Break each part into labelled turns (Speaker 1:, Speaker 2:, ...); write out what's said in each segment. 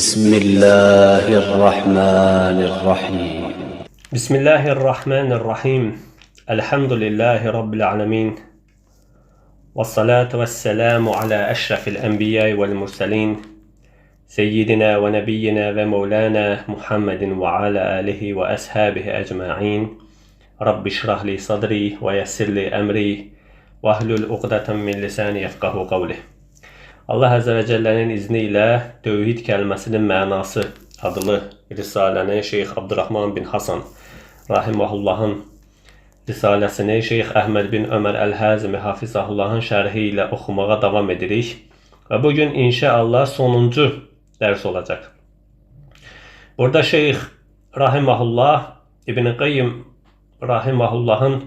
Speaker 1: بسم الله الرحمن الرحيم
Speaker 2: بسم الله الرحمن الرحيم الحمد لله رب العالمين والصلاة والسلام على أشرف الأنبياء والمرسلين سيدنا ونبينا ومولانا محمد وعلى آله وأصحابه أجمعين رب اشرح لي صدري ويسر لي أمري واhlul uqdatan min lisani yefqahu qawli. Allah Azze ve Celle'nin izniyle Tevhid kelimesinin mənası adlı risaləni Şeyx Abdurrahman bin Hasan Rahimahullahın risaləsini Şeyx Əhməd bin Ömər Əl-Həzimi Hafizahullahın şərhi ilə oxumağa davam edirik. Və bugün inşallah sonuncu dərs olacaq. Burada Şeyx Rahimahullah İbn Qayyim Rahimahullahın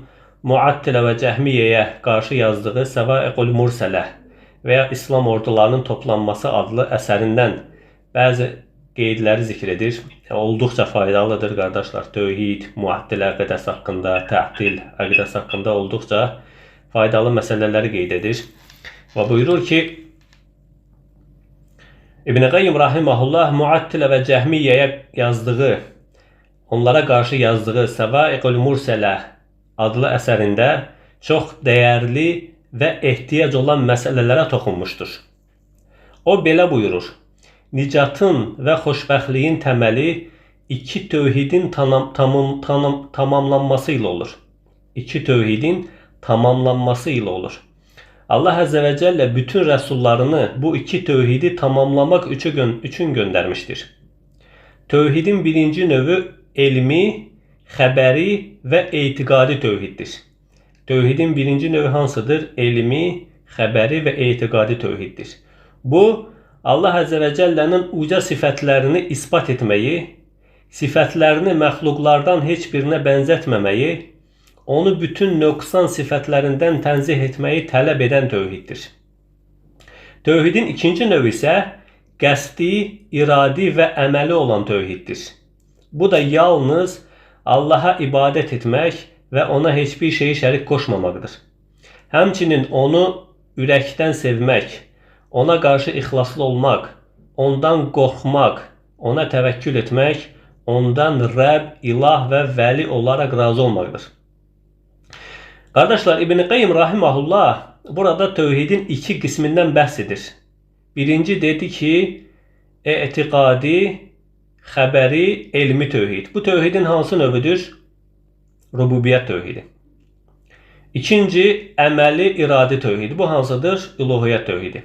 Speaker 2: Muattilə və Cəhmiyyəyə qarşı yazdığı Səvaiqul Mursələ və ya İslam ordularının toplanması adlı əsərindən bəzi qeydləri zikr edir. Olduqca faydalıdır qardaşlar. Tövhid, Muattilə əqidəsi haqqında, Tə'til əqidəsi haqqında olduqca faydalı məsələləri qeyd edir. Və buyurur ki, İbn Qayyim Rahimahullah Muattilə və Cəhmiyyəyə yazdığı, onlara qarşı yazdığı Səvaiqul Mursələ adlı əsərində çox dəyərli və ehtiyac olan məsələlərə toxunmuşdur. O belə buyurur: Nicatın və xoşbəxtliyin təməli iki tövhidin tamamlanması ilə olur. İki tövhidin tamamlanması ilə olur. Allah Azze ve Celle bütün rəsullarını bu iki tövhidi tamamlamaq üçün göndərmişdir. Tövhidin birinci növü elmi, xəbəri və etiqadi tövhiddir. Tövhidin birinci növü hansıdır? Elmi, xəbəri və etiqadi tövhiddir. Bu, Allah Azze ve Celle'nin uca sifətlərini ispat etməyi, sifətlərini məxluqlardan heç birinə bənzətməməyi, onu bütün nöqsan sifətlərindən tənzih etməyi tələb edən tövhiddir. Tövhidin ikinci növü isə qəsdi, iradi və əməli olan tövhiddir. Bu da yalnız Allah'a ibadət etmək və ona heç bir şeyi şərik qoşmamaqdır. Həmçinin onu ürəkdən sevmək, ona qarşı ixlaslı olmaq, ondan qorxmaq, ona təvəkkül etmək, ondan Rəbb, ilah və vəli olaraq razı olmaqdır. Qardaşlar, İbn Qayyim Rahimahullah burada tövhidin iki qismindən bəhs edir. Birinci dedi ki, etiqadi, xəbəri, elmi tövhid. Bu tövhidin hansı növüdür? Rububiyyət tövhidi. İkinci, əməli, iradi tövhidi. Bu hansıdır? Üluhiyyət tövhidi.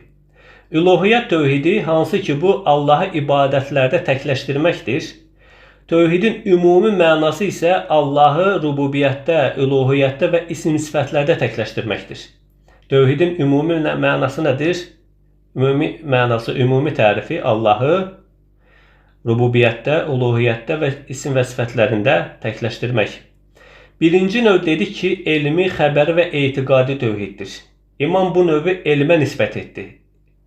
Speaker 2: Üluhiyyət tövhidi hansı ki bu Allah'ı ibadətlərdə təkləşdirməkdir. Tövhidin ümumi mənası isə Allah'ı rububiyyətdə, üluhiyyətdə və isim sifətlərdə təkləşdirməkdir. Tövhidin ümumi mənası nədir? Ümumi mənası, ümumi tərifi Allah'ı rububiyyətdə, uluhiyyətdə və isim və sifətlərində təkləşdirmək. Birinci növ dedik ki, elmi, xəbəri və etiqadi tövhiddir. İmam bu növü elmə nisbət etdi.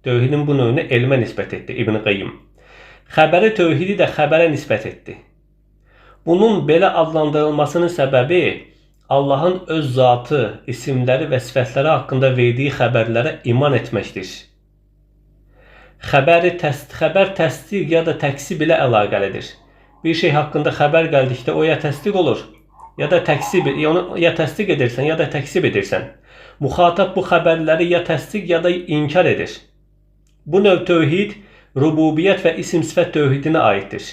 Speaker 2: Tövhidin bu növünü elmə nisbət etdi İbn Qayyim. Xəbəri tövhidi də xəbərə nisbət etdi. Bunun belə adlandırılmasının səbəbi Allah'ın öz zatı, isimləri və sifətləri haqqında verdiyi xəbərlərə iman etməkdir. Xəbər təsdiq ya da təksib ilə əlaqəlidir. Bir şey haqqında xəbər gəldikdə o ya təsdiq olur, ya da ya təsdiq edirsən, ya da təksib edirsən. Müxatab bu xəbərləri ya təsdiq ya da inkar edir. Bu növ tövhid rububiyyət və isim sifət tövhidinə aiddir.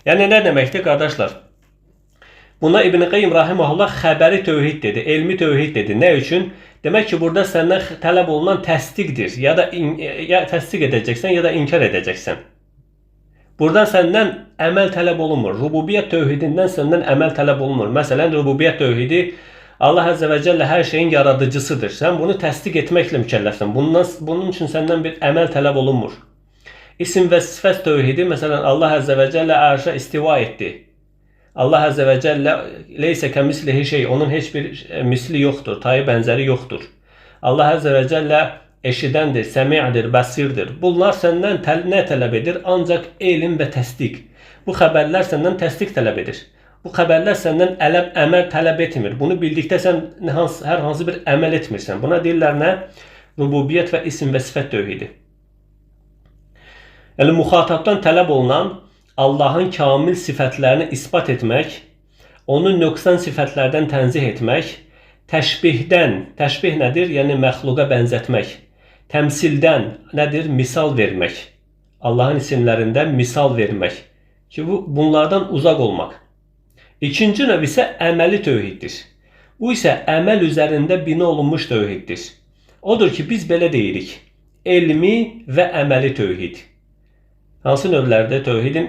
Speaker 2: Yəni nə deməkdir qardaşlar? Buna İbn Qayyim Rahimahullah xəbəri tövhid dedi, elmi tövhid dedi. Nə üçün? Demək ki, burada səndən tələb olunan təsdiqdir. Ya təsdiq edəcəksən, ya da inkar edəcəksən. Buradan səndən əməl tələb olunmur. Rububiyyət tövhidindən səndən əməl tələb olunmur. Məsələn, rububiyyət tövhidi Allah Azze ve Celle hər şeyin yaradıcısıdır. Sən bunu təsdiq etməklə mükəlləfsən. Bunun üçün səndən bir əməl tələb olunmur. İsim və sifət tövhidi, məsələn, Allah Azze ve Celle ərşə istiva etdi. Allah Azze ve Celle leysə kəmislihi şey, onun heç bir misli yoxdur, tayı bənzəri yoxdur. Allah Azze ve Celle eşidəndir, səmi'dir, bəsirdir. Bunlar səndən nə tələb edir? Ancaq elm və təsdiq. Bu xəbərlər səndən təsdiq tələb edir. Bu xəbərlər səndən əməl tələb etmir. Bunu bildikdə sən hər hansı bir əməl etmirsən. Buna deyirlər nə? Rububiyyət və isim və sifət tövhidi. Yəni müxatabdan tələb olunan Allahın kamil sifətlərini isbat etmək, onu nöqsan sifətlərdən tənzih etmək, təşbihdən, təşbih nədir? Yəni məxluqa bənzətmək. Təmsildən nədir? Misal vermək. Allahın isimlərində misal vermək. Ki bunlardan uzaq olmaq. İkinci növ isə əməli tövhiddir. Bu isə əməl üzərində bina olunmuş tövhiddir. Odur ki, biz belə deyirik. Elmi və əməli tövhid. Hansı növlərdə tövhidin?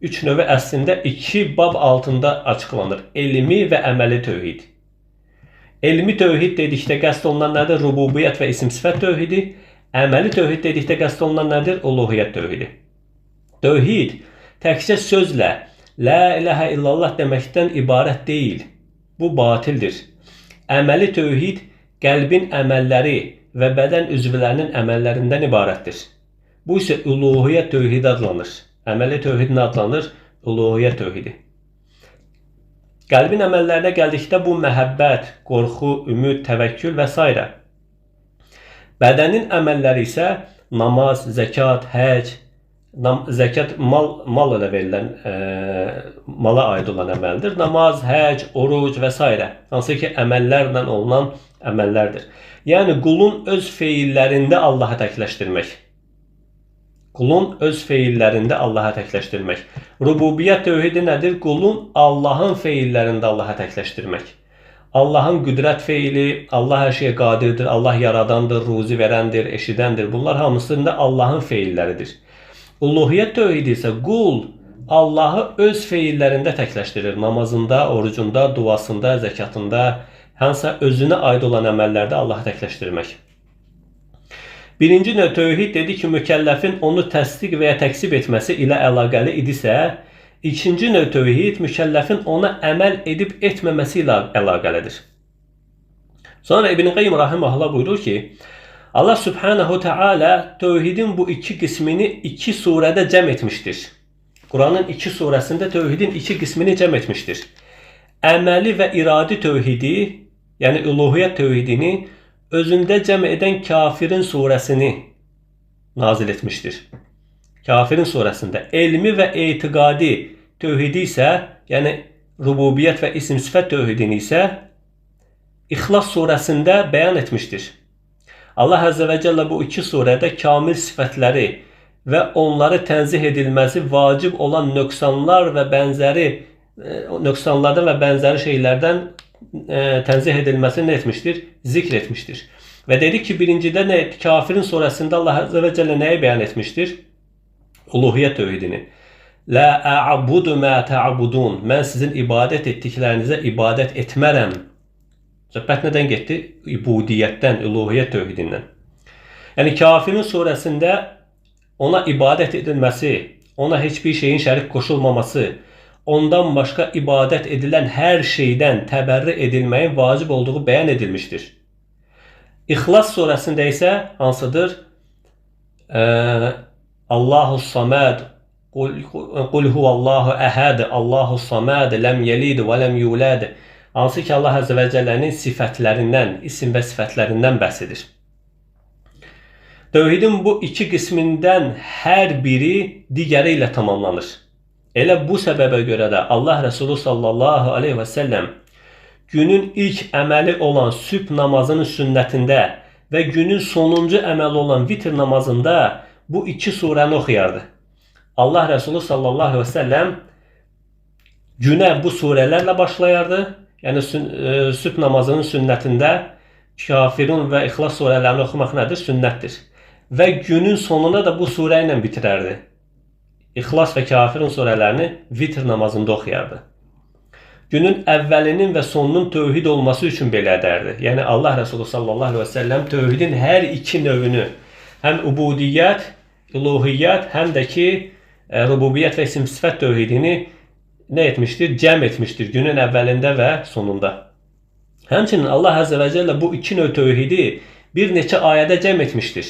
Speaker 2: 3 növü əslində 2 bab altında açıqlanır. Elmi və əməli tövhid. Elmi tövhid dedikdə qəsd olunan nədir? Rububiyyət və isim-sifət tövhidi. Əməli tövhid dedikdə qəsd olunan nədir? Uluhiyyət tövhidi. Tövhid təkcə sözlə La ilahə illallah deməkdən ibarət deyil. Bu batildir. Əməli tövhid qəlbin əməlləri və bədən üzvlərinin əməllərindən ibarətdir. Bu isə uluhiyyət tövhidi adlanır. Əməli tövhid nə adlanır? Uluhiyyət tövhidi. Qəlbin əməllərinə gəldikdə bu məhəbbət, qorxu, ümid, təvəkkül və s. Bədənin əməlləri isə namaz, zəkat, həc, zəkat mal ilə verilən, mala aid olan əməldir. Namaz, həc, oruc və s. Hansı ki, əməllərlə olunan əməllərdir. Yəni, qulun öz feillərində Allahı təkləşdirmək. Qulun öz feillərində Allahı təkləşdirmək. Rububiyyət tövhidi nədir? Qulun Allahın feillərində Allahı təkləşdirmək. Allahın qüdrət feili, Allah hər şeyə qadirdir, Allah yaradandır, ruzi verəndir, eşidəndir. Bunlar hamısında Allahın feilləridir. Uluhiyyət tövhidi isə qul Allahı öz feillərində təkləşdirir. Namazında, orucunda, duasında, zəkatında, hansısa özünə aid olan əməllərdə Allahı təkləşdirmək. Birinci növ tövhid dedi ki, mükəlləfin onu təsdiq və ya təksib etməsi ilə əlaqəli idisə, ikinci növ tövhid mükəlləfin ona əməl edib etməməsi ilə əlaqəlidir. Sonra İbn Qayyim rahimehullah buyurur ki, Allah Subhanahu Teala tövhidin bu iki qismini 2 surədə cəm etmişdir. Quranın 2 surəsində tövhidin 2 qismini cəm etmişdir. Əməli və iradi tövhidi, yəni uluhiyyət tövhidini özündə cəm edən Kafirin surəsini nazil etmişdir. Kafirin surəsində elmi və etiqadi tövhidi isə, yəni rububiyyət və isim-sifət tövhidini isə İxlas surəsində bəyan etmişdir. Allah Əzzə və Cəllə bu 2 surədə kamil sifətləri və onları tənzih edilməsi vacib olan nöqsanlardan və bənzəri şeylərdən tənzih edilməsini etmişdir, zikr etmişdir. Və dedi ki, birincidə Kafirin surəsində Allah Əzzə və Cəllə nəyi bəyan etmişdir? Uluhiyyət tövhidini. La a'budu ma ta'budun. Mən sizin ibadət etdiklərinizə ibadət etmərəm. Söhbət nədən getdi? İbudiyyətdən, uluhiyyət tövhidindən. Yəni Kafirin surəsində ona ibadət edilməsi, ona heç bir şeyin şərik qoşulmaması, ondan başqa ibadət edilən hər şeydən təbərrü edilməyin vacib olduğu bəyan edilmişdir. İxlas surəsində isə hansıdır? Allahu samad, qul huvallahu əhəd, Allahu samad, ləm yelid və ləm yulad. Hansı ki, Allah Əzzə və Cəllənin sifətlərindən, isim və sifətlərindən bəhs edir. Tövhidin bu 2 qismindən hər biri digəri ilə tamamlanır. Elə bu səbəbə görə də Allah Rəsulü sallallahu aleyhi və səlləm günün ilk əməli olan sübh namazının sünnətində və günün sonuncu əməli olan vitr namazında bu 2 surəni oxuyardı. Allah Rəsulü sallallahu aleyhi və səlləm günə bu surələrlə başlayardı. Yəni sübh namazının sünnətində Kafirun və İxlas surələrini oxumaq nədir? Sünnətdir. Və günün sonuna da bu surə ilə bitirərdi. İxlas və Kafirun surələrini vitr namazında oxuyardı. Günün əvvəlinin və sonunun tövhid olması üçün belə edərdi. Yəni Allah Rəsulü sallallahu aleyhi və səlləm tövhidin hər 2 növünü, həm ubudiyyət, uluhiyyət, həm də ki rububiyyət və isim-sifət tövhidini nə etmişdir? Cəm etmişdir günün əvvəlində və sonunda. Həmçinin Allah Əzzə və Cəllə bu 2 növ tövhidi bir neçə ayədə cəm etmişdir.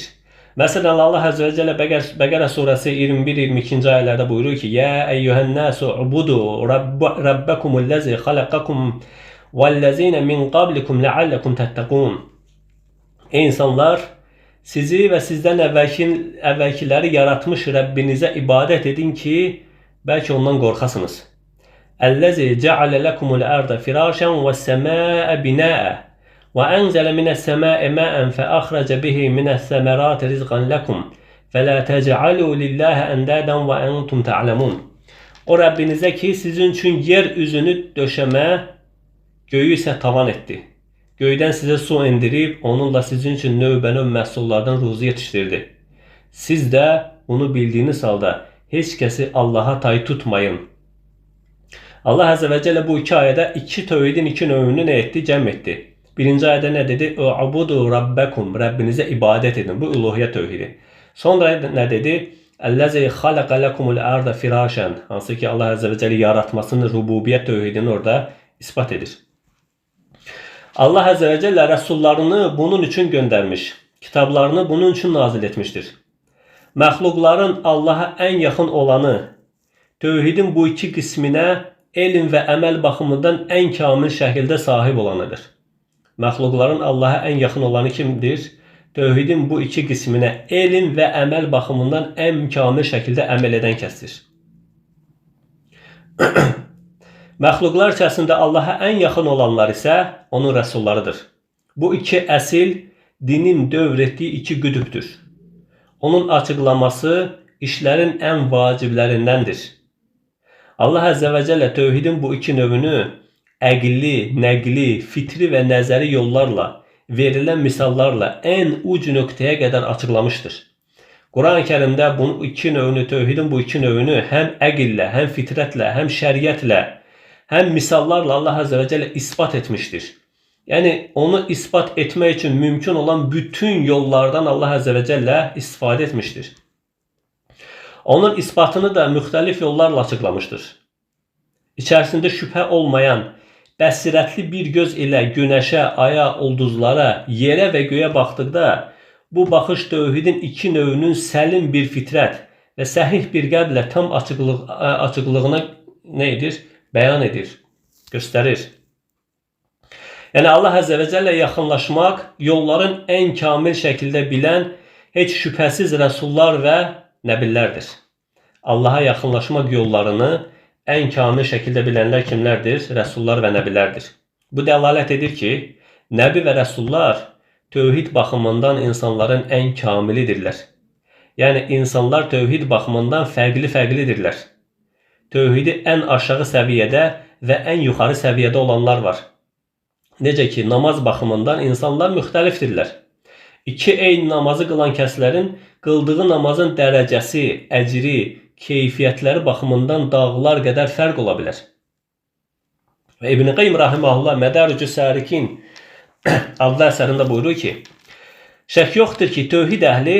Speaker 2: Məsələn, Allah Əzzə və Cəllə Bəqərə surəsi 21-22-ci ayələrdə buyurur ki, Yə əyyuhən-nəsu ubudu rabbəkumulləzi xaləqəkum vəlləzinə min qablikum ləalləkum təttəqun. Ey insanlar, sizi və sizdən əvvəlkiləri yaratmış Rəbbinizə ibadət edin ki, bəlkə ondan qorxasınız. Əl-ləzi cəalə ləkumul ərdə firəşən və səməə binəə və ənzələ minəs-səməə məən fəəxrəcə bihi minəs-səmərati rizqan ləkum fələ təcəalu lilləhə əndədən və əntum tə'ləmun. O Rəbbinizə ki, sizin üçün yer üzünü döşəmə, göyü isə tavan etdi. Göydən sizə su indirib, onunla sizin üçün növbənöv məhsullardan ruzi yetişdirdi. Siz də bunu bildiyiniz halda heç kəsi Allaha tay tutmayın. Allah Əzə və Cəllə bu iki ayədə iki tövhidin iki növünü nə etdi? Cəm etdi. Birinci ayədə nə dedi? U'budu rabbəkum, Rəbbinizə ibadət edin. Bu uluhiyyət tövhidi. Sonra nə dedi? Əl-ləzi xaləqə ləkumul ərdə firəşən. Hansı ki Allah Əzə və Cəllə yaratmasını, rububiyyət tövhidini orada ispat edir. Allah Əzə və Cəllə rəsullarını bunun üçün göndərmiş, kitablarını bunun üçün nazil etmişdir. Məxluqların Allaha ən yaxın olanı, tövhidin bu iki qisminə elm və əməl baxımından ən kamil şəkildə sahib olanıdır. Məxluqların Allaha ən yaxın olanı kimdir? Tövhidin bu iki qisminə elm və əməl baxımından ən kamil şəkildə əməl edən kəsdir. Məxluqlar içərisində Allaha ən yaxın olanlar isə onun rəsullarıdır. Bu iki əsil dinin dövr etdiyi iki qütbdür. Onun açıqlaması işlərin ən vaciblərindəndir. Allah Əzə və Cəllə tövhidin bu iki növünü əqli, nəqli, fitri və nəzəri yollarla, verilən misallarla ən uc nöqtəyə qədər açıqlamışdır. Quran-ı Kərimdə bu iki növünü, tövhidin bu iki növünü həm əqillə, həm fitrətlə, həm şəriətlə, həm misallarla Allah Əzə və Cəllə ispat etmişdir. Yəni, onu ispat etmək üçün mümkün olan bütün yollardan Allah Əzə və Cəllə istifadə etmişdir. Onun isbatını da müxtəlif yollarla açıqlamışdır. İçərisində şübhə olmayan, bəsirətli bir göz ilə günəşə, aya, ulduzlara, yerə və göyə baxdıqda, bu baxış tövhidin iki növünün səlim bir fitrət və səhih bir qəlblə tam açıqlığına nə edir? Bəyan edir, göstərir. Yəni Allah Əzə və Cəllə yaxınlaşmaq, yolların ən kamil şəkildə bilən heç şübhəsiz rəsullar və nəbillərdir. Allaha yaxınlaşmaq yollarını ən kamil şəkildə bilənlər kimlərdir? Rəsullar və nəbillərdir. Bu dəlalət edir ki, nəbi və rəsullar tövhid baxımından insanların ən kamilidirlər. Yəni insanlar tövhid baxımından fərqli-fərqlidirlər. Tövhidi ən aşağı səviyyədə və ən yuxarı səviyyədə olanlar var. Necə ki, namaz baxımından insanlar müxtəlifdirlər. İki eyni namazı qılan kəslərin qıldığı namazın dərəcəsi, əcri, keyfiyyətləri baxımından dağlar qədər fərq ola bilər. Və İbn Qayyim rahimehullah Mədaricus Səlikin adlı əsərində buyurur ki, şək yoxdur ki, tövhid əhli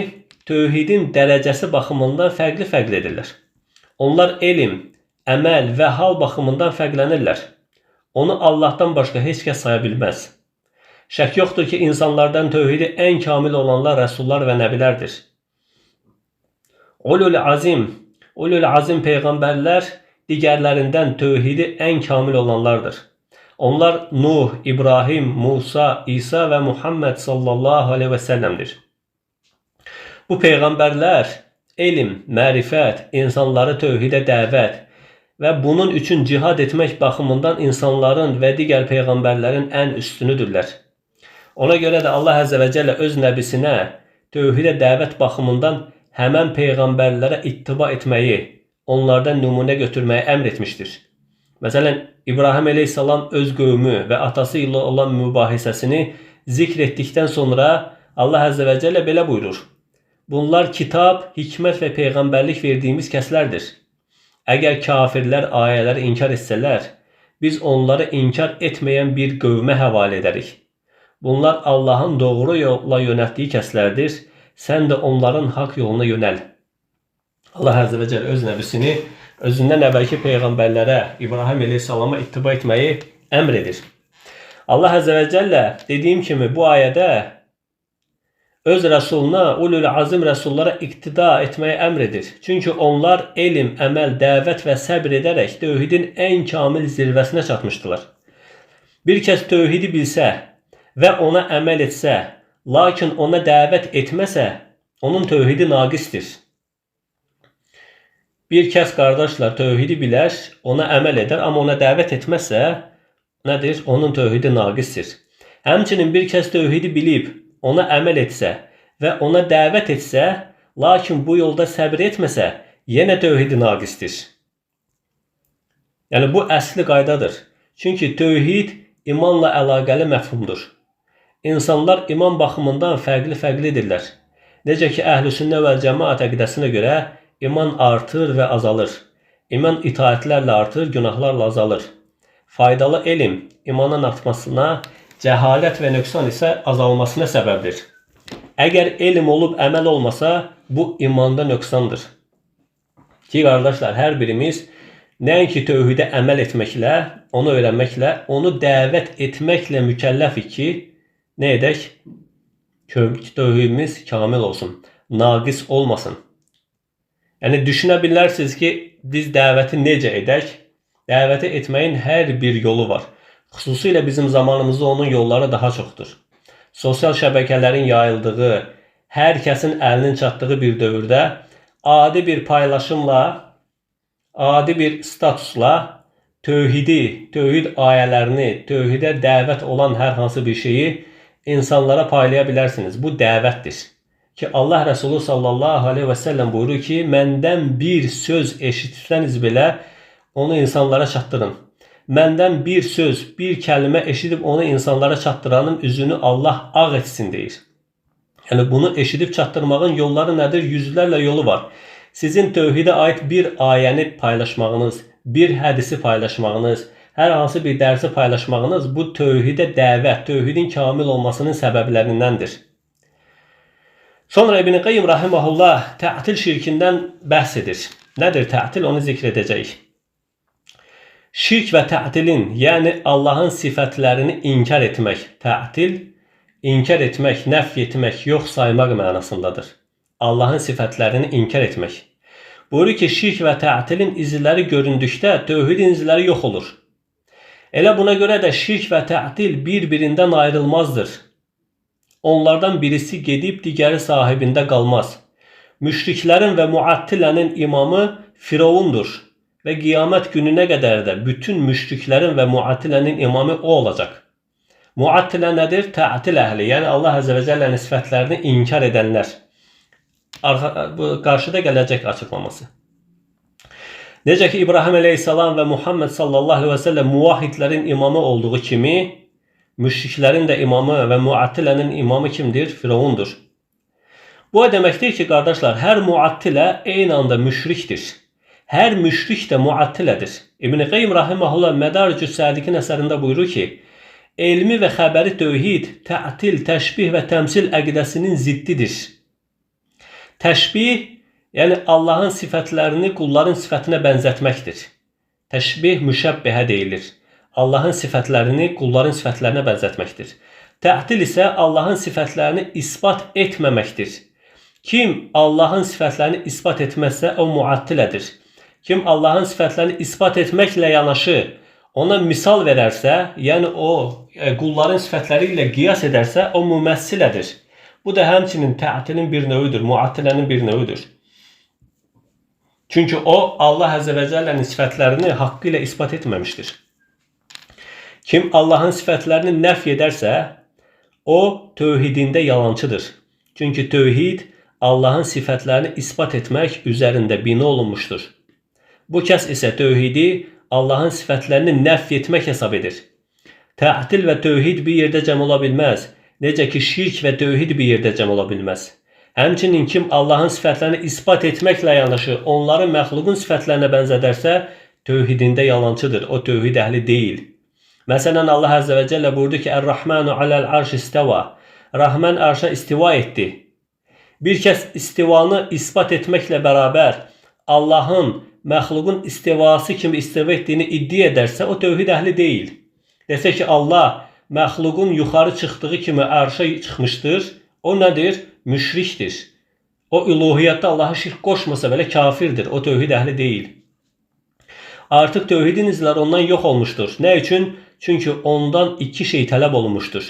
Speaker 2: tövhidin dərəcəsi baxımından fərqli-fərqlidirlər. Onlar elm, əməl və hal baxımından fərqlənirlər. Onu Allahdan başqa heç kəs saya bilməz. Şək yoxdur ki, insanlardan tövhidi ən kamil olanlar rəsullar və nəbilərdir. Ulul azim peyğəmbərlər digərlərindən tövhidi ən kamil olanlardır. Onlar Nuh, İbrahim, Musa, İsa və Muhammed sallallahu aleyhi və səlləmdir. Bu peyğəmbərlər elm, mərifət, insanları tövhidə dəvət və bunun üçün cihad etmək baxımından insanların və digər peyğəmbərlərin ən üstünüdürlər. Ona görə də Allah Əzə və Cəllə öz nəbisinə tövhidə dəvət baxımından həmən peyğəmbərlərə ittiba etməyi, onlardan nümunə götürməyi əmr etmişdir. Məsələn, İbrahim əleyhissalam öz qövmü və atası ilə olan mübahisəsini zikr etdikdən sonra Allah Əzə və Cəllə belə buyurur. Bunlar kitab, hikmət və peyğəmbərlik verdiyimiz kəslərdir. Əgər kafirlər ayələri inkar etsələr, biz onları inkar etməyən bir qövmə həvalə edərik. Bunlar Allahın doğru yolla yönəltdiyi kəslərdir. Sən də onların haqq yoluna yönəl. Allah Əzə və Cəllə öz nəbisini özündən əvvəlki peyğəmbərlərə, İbrahim əleyhissalama ittiba etməyi əmr edir. Allah Əzə və Cəllə dediyim kimi bu ayədə öz rəsuluna, ulul azim rəsullara iqtida etməyə əmr edir. Çünki onlar elm, əməl, dəvət və səbr edərək tövhidin ən kamil zirvəsinə çatmışdılar. Bir kəs tövhidi bilsə və ona əməl etsə, lakin ona dəvət etməsə, onun tövhidi naqisdir. Bir kəs qardaşlar tövhidi bilər, ona əməl edər, amma ona dəvət etməsə, nədir? Onun tövhidi naqisdir. Həmçinin bir kəs tövhidi bilib, ona əməl etsə və ona dəvət etsə, lakin bu yolda səbr etməsə, yenə tövhidi naqisdir. Yəni bu əsli qaydadır. Çünki tövhid imanla əlaqəli məfhumdur. İnsanlar iman baxımından fərqli-fərqlidirlər. Necə ki, Əhlüsünnə vəl Cəmaət əqidəsinə görə iman artır və azalır. İman itaətlərlə artır, günahlarla azalır. Faydalı elm imanın artmasına, cəhalət və nöqsan isə azalmasına səbəbdir. Əgər elm olub əməl olmasa, bu imanda nöqsandır. Ki, qardaşlar, hər birimiz nəinki tövhidə əməl etməklə, onu öyrənməklə, onu dəvət etməklə mükəlləfik ki, nə edək? Tövhidimiz kamil olsun, naqis olmasın. Yəni, düşünə bilərsiniz ki, biz dəvəti necə edək? Dəvəti etməyin hər bir yolu var. Xüsusilə bizim zamanımızda onun yolları daha çoxdur. Sosial şəbəkələrin yayıldığı, hər kəsin əlinin çatdığı bir dövrdə adi bir paylaşımla, adi bir statusla tövhid ayələrini, tövhidə dəvət olan hər hansı bir şeyi insanlara paylaya bilərsiniz. Bu dəvətdir. Ki Allah Rəsulü sallallahu aleyhi və səlləm buyurur ki, məndən bir söz eşitsəniz belə onu insanlara çatdırın. Məndən bir söz, bir kəlmə eşidib onu insanlara çatdıranın üzünü Allah ağ etsin deyir. Yəni bunu eşidib çatdırmağın yolları nədir? Yüzlərlə yolu var. Sizin tövhidə aid bir ayəni paylaşmağınız, bir hədisi paylaşmağınız, hər hansı bir dərsi paylaşmağınız bu tövhidə dəvət, tövhidin kamil olmasının səbəblərindəndir. Sonra İbn Qayyim rahimehullah tə'til şirkindən bəhs edir. Nədir tə'til? Onu zikr edəcəyik. Şirk və tə'tilin, yəni Allahın sifətlərini inkar etmək, tə'til, inkar etmək, nəf etmək, yox saymaq mənasındadır. Allahın sifətlərini inkar etmək. Buyurur ki, şirk və tə'tilin izləri göründükdə tövhidin izləri yox olur. Elə buna görə də şirk və tə'til bir-birindən ayrılmazdır. Onlardan birisi gedib digəri sahibində qalmaz. Müşriklərin və muattilənin imamı Firavundur və qiyamət gününə qədər də bütün müşriklərin və muattilənin imamı o olacaq. Muattilə nədir? Tə'til əhli, yəni Allah Əzə və Cəllənin sifətlərini inkar edənlər. Bu qarşıda gələcək açıqlaması. Necə ki İbrahim əleyhissalam və Muhammed sallallahu aleyhi və səlləm muvahhidlərin imamı olduğu kimi, müşriklərin də imamı və muattilənin imamı kimdir? Firavundur. Bu deməkdir ki, qardaşlar, hər muattilə eyni anda müşrikdir. Hər müşrik də muattilədir. İbn Qayyim rahimehullah Mədaricü's Səlikin əsərində buyurur ki, elmi və xəbəri tövhid, tə'til, təşbih və təmsil əqidəsinin ziddidir. Təşbih, yəni Allahın sifətlərini qulların sifətinə bənzətməkdir. Təşbih müşəbbəhə deyilir. Allahın sifətlərini qulların sifətlərinə bənzətməkdir. Tə'til isə Allahın sifətlərini isbat etməməkdir. Kim Allahın sifətlərini isbat etməzsə, o muattilədir. Kim Allahın sifətlərini isbat etməklə yanaşı, ona misal verərsə, yəni o qulların sifətləri ilə qiyas edərsə, o müməssilədir. Bu da həmçinin tə'tilin bir növüdür, muattilənin bir növüdür. Çünki o, Allah Əzə və Cəllənin sifətlərini haqqı ilə isbat etməmişdir. Kim Allahın sifətlərini nəf edərsə, o tövhidində yalancıdır. Çünki tövhid Allahın sifətlərini isbat etmək üzərində bina olunmuşdur. Bu kəs isə tövhidi Allahın sifətlərini nəf etmək hesab edir. Tə'til və tövhid bir yerdə cəm ola bilməz. Necə ki şirk və tövhid bir yerdə cəm ola bilməz. Həmçinin kim Allahın sifətlərini isbat etməklə yanaşı, onları məxluqun sifətlərinə bənzədərsə, tövhidində yalancıdır. O tövhid əhli deyil. Məsələn, Allah Əzə və Cəllə buyurdu ki, Ər-Rahmanu aləl-arş istəva. Rahman arşa istiva etdi. Bir kəs istivanı isbat etməklə bərabər Allahın məxluqun istivası kimi istiva etdiyini iddia edərsə, o tövhid əhli deyil. Desə ki, Allah məxluqun yuxarı çıxdığı kimi arşa çıxmışdır, o nədir? Müşrikdir. O üluhiyyətdə Allaha şirk qoşmasa belə kafirdir. O tövhid əhli deyil. Artıq tövhidin izləri ondan yox olmuşdur. Nə üçün? Çünki ondan iki şey tələb olunmuşdur.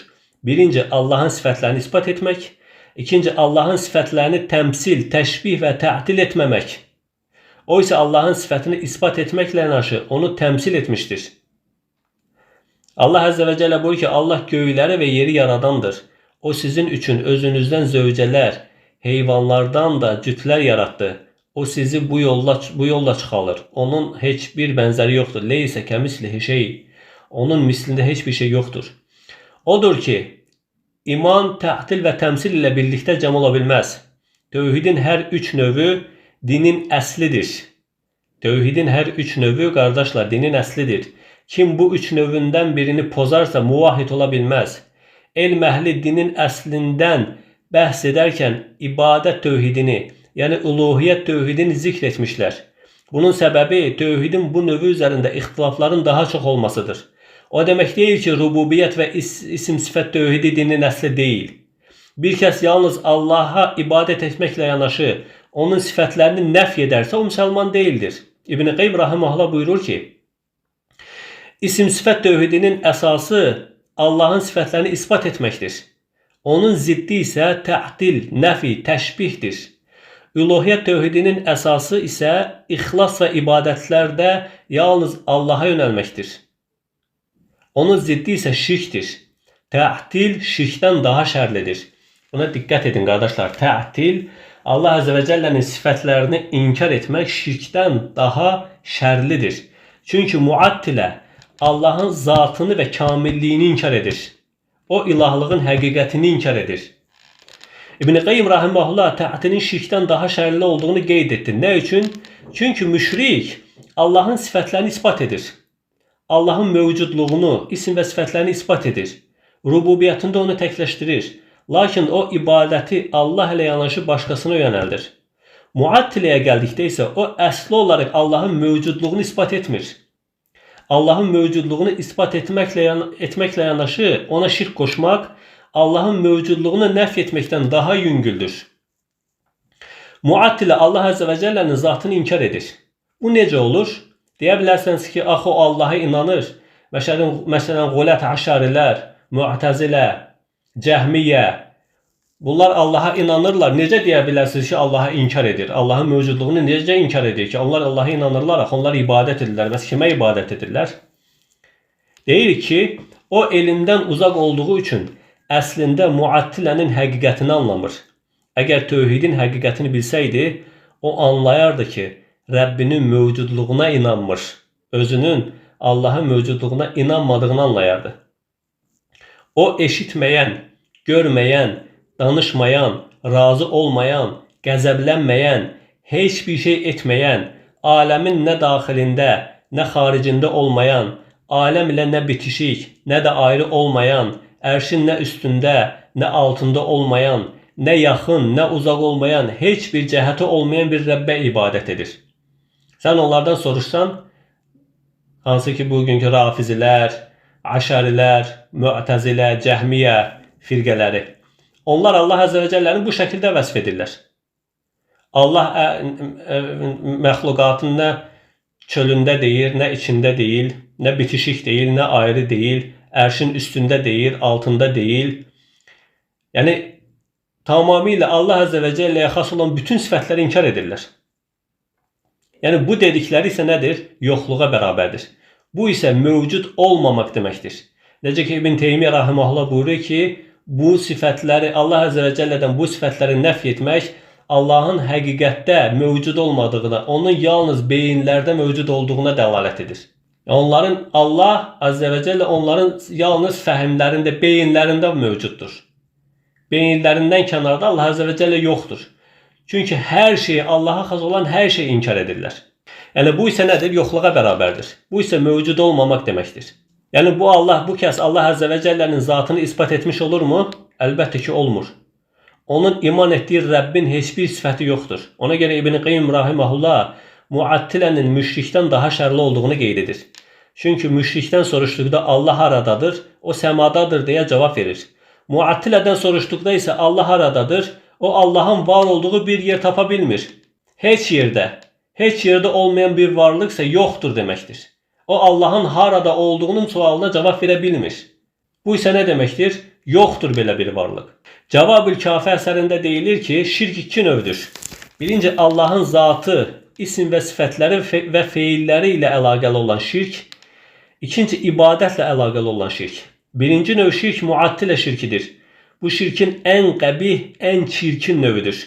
Speaker 2: Birinci, Allah'ın sıfatlarını ispat etmek. İkinci, Allah'ın sıfatlarını temsil, teşbih ve ta'til etmemek. Oysa Allah'ın sıfatını ispat etmekle yanaşı onu temsil etmiştir. Allah Azze ve Celle buyuruyor ki Allah göğleri ve yeri yaradandır. O sizin için özünüzden zövceler, heyvanlardan da cütler yarattı. O sizi bu yolla çıxalır. Onun heç bir benzeri yoktur. Leysə kəmislihi şey. Onun mislinde hiçbir şey yoktur. Odur ki iman, ta'til ve temsil ile birlikte cəm ola bilməz. Tevhidin her üç növü dinin əslidir. Tevhidin her üç növü kardeşler dinin əslidir. Kim bu üç növünden birini pozarsa muvahhid ola bilmez. Elm əhli dinin əslindən bəhs edərkən ibadət tövhidini, yani uluhiyyət tövhidini zikr etmişler. Bunun səbəbi tövhidin bu növü üzərində ixtilafların daha çox olmasıdır. O demek değil ki rububiyyət və isim sifət tövhidi dinin əsli değil. Bir kəs yalnız Allah'a ibadet etmekle yanaşı onun sifətlərini nəf edərsə o müsəlman değildir. İbn-i Qayyim rahimehullah buyurur ki, İsim sifət tövhidinin əsası Allah'ın sifətlərini ispat etməkdir. Onun ziddi isə ta'til, nəfi, təşbihdir. Uluhiyyət tövhidinin əsası isə ixlas və ibadətlərdə yalnız Allah'a yönəlməkdir. Onun ziddi isə şirkdir. Ta'til şirkdən daha şərlidir. Buna diqqət edin qardaşlar. Ta'til Allah Azze ve Celle'nin sifətlərini inkar etmək şirkdən daha şərlidir. Çünki muattilə Allah'ın zatını ve kamilliyini inkar edir. O ilahlığın həqiqətini inkar edir. İbn-i Qayyim rahimehullah ta'tilin şirkdən daha şərli olduğunu qeyd etdi. Nə üçün? Çünki müşrik Allah'ın sifətlərini ispat edir. Allah'ın mövcudluğunu, isim və sifətlərini ispat edir. Rububiyyətində onu təkləşdirir. Lakin o ibadəti Allah ilə yanaşı başqasına yönəldir. Muattiləyə gəldikdə isə o əsli olaraq Allah'ın mövcudluğunu ispat etmir. Allah'ın mövcudluğunu ispat etmekle yanaşı ona şirk koşmak Allah'ın mövcudluğunu nəf etmekten daha yüngüldür. Muattile Allah Azze ve Celle'nin zatını inkar edir. Bu necə olur? Deyə bilərsiniz ki, axı o Allah'a inanır. Məsələn, Qulət Aşarilər, Mu'tazilə, Cəhmiyyə, bunlar Allah'a inanırlar. Necə deyə bilərsiniz ki, Allah'a inkar edir? Allah'ın mövcudluğunu necə inkar edir ki? Onlar Allah'a inanırlar, onlar ibadət edirlər. Bəs kimə ibadət edirlər? Deyir ki, o elindən uzaq olduğu üçün əslində muattilənin həqiqətini anlamır. Əgər tövhidin həqiqətini bilsəydi, o anlayardı ki, Rəbbinin mövcudluğuna inanmır. Özünün Allah'ın mövcudluğuna inanmadığını anlayardı. O eşitməyən, görməyən, danışmayan, razı olmayan, qəzəblənməyən, heç bir şey etməyən, aləmin nə daxilində, nə xaricində olmayan, aləm ilə nə bitişik, nə də ayrı olmayan, ərşin nə üstündə, nə altında olmayan, nə yaxın, nə uzaq olmayan, heç bir cəhəti olmayan bir Rəbbə ibadət edir. Sən onlardan soruşsan, hansı ki bugünkü rafizilər, aşarilər, mu'tazilə, cəhmiyyə firqələri, onlar Allah Azze ve Celle'ni bu şəkildə vəsf edirlər. Allah məxluqatın nə çölündə deyil, nə içində deyil, nə bitişik deyil, nə ayrı deyil, ərşin üstündə deyil, altında deyil. Yəni, tamamilə Allah Azze ve Celle'yə xas olan bütün sifətləri inkar edirlər. Yəni, bu dedikləri isə nədir? Yoxluğa bərabərdir. Bu isə mövcud olmamaq deməkdir. Necə ki, İbn Teymiyyə rahimehullah buyurur ki, bu sifətləri, Allah Azze ve Celle'dən bu sifətləri nəf etmək, Allah'ın həqiqətdə mövcud olmadığına, onun yalnız beyinlərdə mövcud olduğuna dəlalət edir. Onların, Allah Azze ve Celle onların yalnız fəhimlərində, beyinlərində mövcuddur. Beyinlərindən kənarda Allah Azze ve Celle yoxdur. Çünki hər şeyi, Allah'a xas olan hər şeyi inkar edirlər. Yəni, bu isə nədir? Yoxluğa bərabərdir. Bu isə mövcud olmamaq deməkdir. Yəni, bu kəs Allah Azze ve Celle'nin zatını ispat etmiş olur mu? Əlbəttə ki, olmur. Onun iman etdiyi Rəbbin heç bir sifəti yoxdur. Ona görə İbn Qayyim rahimehullah muattilənin müşrikdən daha şərli olduğunu qeyd edir. Çünki müşrikdən soruşduqda Allah haradadır, o səmadadır deyə cavab verir. Muattilədən soruşduqda isə Allah haradadır, o Allah'ın var olduğu bir yer tapa bilmir. Heç yerdə olmayan bir varlıqsa yoxdur deməkdir. O Allah'ın harada olduğunun sualına cavab verə bilmir. Bu isə nə deməkdir? Yoxdur belə bir varlıq. Cavab-ül Kafi əsərində deyilir ki, şirk iki növdür. Birinci, Allahın zatı, isim və sifətləri və feilləri ilə əlaqəli olan şirk. İkinci, ibadətlə əlaqəli olan şirk. Birinci növ şirk muattilə şirkidir. Bu şirkin ən qəbih, ən çirkin növüdür.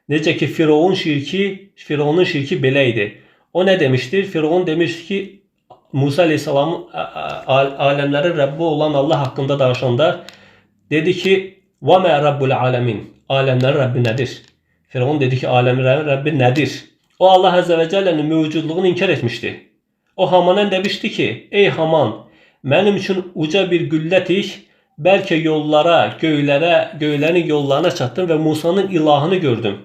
Speaker 2: Necə ki, Firavunun şirki belə idi. O nə demişdir? Firavun demişdir ki, Musa Aleyhisselamın aləmlərin Rəbbi olan Allah haqqında danışanda dedi ki, وَمَا رَبُّ الْعَالَمِينَ Aləmlərin Rəbbi nədir? Firavun dedi ki, aləmlərin Rəbbi nədir? O Allah Azze ve Celle'nin mövcudluğunu inkar etmişti. O Haman'a demişti ki, ey Haman, mənim üçün uca bir güllə tik, bəlkə yollara, göylərin yollarına çatdım və Musa'nın ilahını gördüm.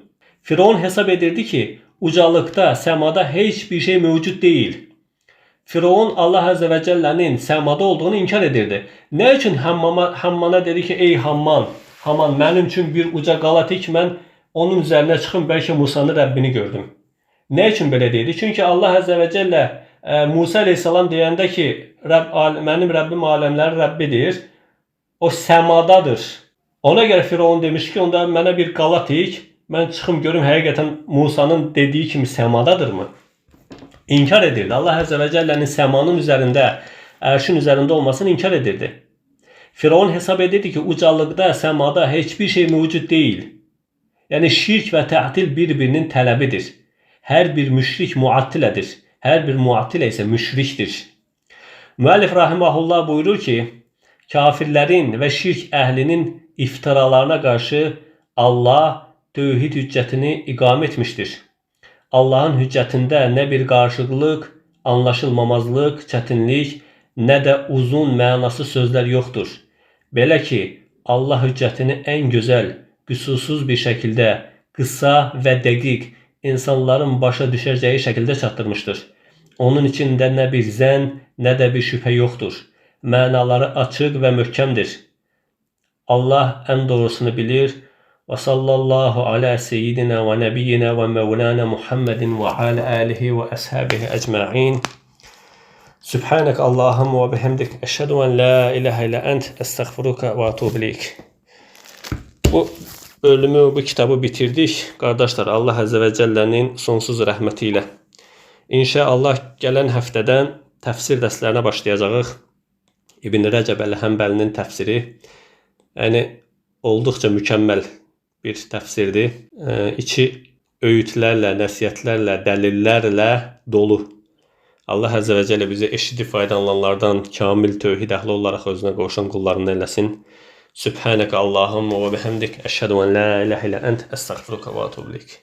Speaker 2: Firavun hesab edirdi ki, ucalıqda, səmada heç bir şey mövcud deyil. Firavun Allah Azze ve Celle'nin səmada olduğunu inkar edirdi. Nə üçün Hamman'a dedi ki, ey Hamman, mənim üçün bir uca qala tik, mən onun üzərinə çıxım, bəlkə Musa'nın Rəbbini gördüm. Nə üçün belə deyildi? Çünki Allah Azze ve Celle Musa Aleyhisselam deyəndə ki, mənim Rəbbim aləmlərin Rəbbidir, o səmadadır. Ona görə Firavun demiş ki, onda mənə bir qala tik, mən çıxım görüm həqiqətən Musa'nın dediyi kimi səmadadırmı? İnkar edirdi. Allah Azze ve Celle'nin səmanın üzərində, ərşin üzərində olmasını inkar edirdi. Firavun hesab edirdi ki, ucalıqda, səmada heç bir şey mövcud deyil. Yəni şirk və tə'til bir-birinin tələbidir. Hər bir müşrik muattilədir. Hər bir muattilə isə müşrikdir. Müəllif rahimehullah buyurur ki, kafirlərin və şirk əhlinin iftiralarına qarşı Allah tövhid hüccətini iqam etmişdir. Allahın hüccətində nə bir qarşılıq, anlaşılmamazlıq, çətinlik, nə də uzun mənası sözlər yoxdur. Belə ki, Allah hüccətini ən gözəl, qüsursuz bir şəkildə, qısa və dəqiq, insanların başa düşəcəyi şəkildə çatdırmışdır. Onun içində nə bir zənn, nə də bir şübhə yoxdur. Mənaları açıq və möhkəmdir. Allah ən doğrusunu bilir. Və sallallahu alə seyyidina və nəbiyyina və mevlana Muhammedin və alə alihi və əshabihi əcma'in. Sübhanək Allahım və bihamdik. Əşhədu ən la ilahə ilə ənt. Əstəğfiruka və atubu ileyk. Bu bölümü, bu kitabı bitirdik. Qardaşlar, Allah Azze ve Celle'nin sonsuz rəhməti ilə. İnşallah gələn həftədən təfsir dərslərinə başlayacağıq. İbn Rəcəb əl-Həmbəlinin təfsiri. Yəni, olduqca mükəmməl bir təfsirdir. İçi öğütlərlə, nəsiyyətlərlə, dəlillərlə dolu. Allah Azze ve Celle bizi eşidib faydalananlardan kamil tövhid əhli olaraq özünə qoşan qullarını eləsin. Sübhanək Allahım və bihamdik. Əşhədu ən la ilahə ilə ənt. Əstəğfiruka və atubu ileyk.